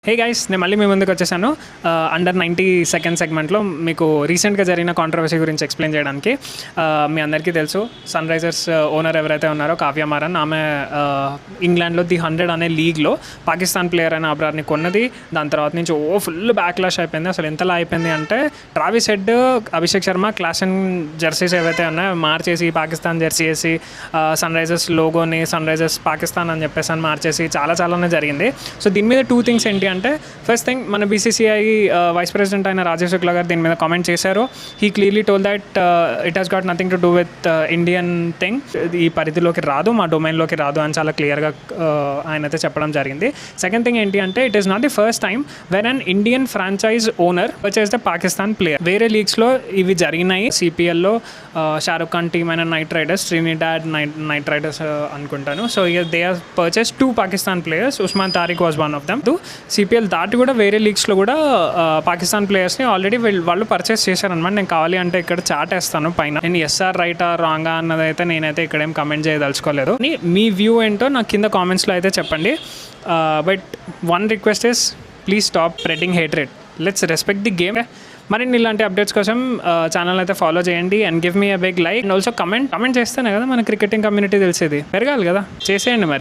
Hey guys, నేను మళ్ళీ మీ ముందుకు వచ్చేసాను అండర్ 90 సెకండ్ సెగ్మెంట్లో మీకు రీసెంట్గా జరిగిన కాంట్రవర్సీ గురించి ఎక్స్ప్లెయిన్ చేయడానికి. మీ అందరికీ తెలుసు, సన్ రైజర్స్ ఓనర్ ఎవరైతే ఉన్నారో కావ్య మారన్, ఆమె ఇంగ్లాండ్లో ది 100 అనే లీగ్లో పాకిస్తాన్ ప్లేయర్ అయిన అబ్రార్ని కొన్నది. దాని తర్వాత నుంచి ఫుల్ బ్యాక్లాష్ అయిపోయింది. అసలు ఎంతలా అయిపోయింది అంటే Travis Head, Abhishek Sharma class and jerseys ఏవైతే ఉన్నాయో మార్చేసి పాకిస్తాన్ జెర్సీ వేసి సన్ రైజర్స్ లోగోని సన్ రైజర్స్ పాకిస్తాన్ అని చెప్పేసి అని మార్చేసి చాలానే జరిగింది. సో దీని మీద 2 థింగ్స్ ఏంటి అంటే, ఫస్ట్ థింగ్, మన బీసీసీఐ వైస్ ప్రెసిడెంట్ అయిన రాజేష్ శుక్లా గారు దీని మీద కామెంట్ చేశారు. He clearly told that it has got nothing to do with Indian thing, ఈ పరిధిలోకి రాదు, మా డొమైన్లోకి రాదు అని చాలా క్లియర్గా ఆయన అయితే చెప్పడం జరిగింది. సెకండ్ థింగ్ ఏంటి అంటే, it is not the first time when an Indian franchise owner purchase the Pakistan player. వేరే లీగ్స్లో ఇవి జరిగినాయి. సిపిఎల్లో షారుఖ్ ఖాన్ టీమ్ అయిన Knight Riders, Trinidad Knight Riders అనుకుంటాను. So they are purchase 2 Pakistan players. Usman Tariq was one of them. CPL దాటి కూడా వేరే లీగ్స్లో కూడా పాకిస్తాన్ ప్లేయర్స్ని ఆల్రెడీ వాళ్ళు పర్చేస్ చేశారనమాట. నేను కావాలి అంటే ఇక్కడ చాట్ వేస్తాను పైన. నేను ఎస్ఆర్ రైటా రాంగా అన్నదైతే నేనైతే ఇక్కడ ఏం కమెంట్ చేయదలుచుకోలేదు. మీ వ్యూ ఏంటో నాకు కింద కామెంట్స్లో అయితే చెప్పండి. But one request is, please stop spreading hatred. Let's respect the game. మరిన్ని ఇలాంటి అప్డేట్స్ కోసం ఛానల్ అయితే ఫాలో చేయండి and give me a big like and also comment చేస్తేనే కదా మన క్రికెటింగ్ కమ్యూనిటీ తెలిసేది. పెరగాలి కదా, చేసేయండి మరి.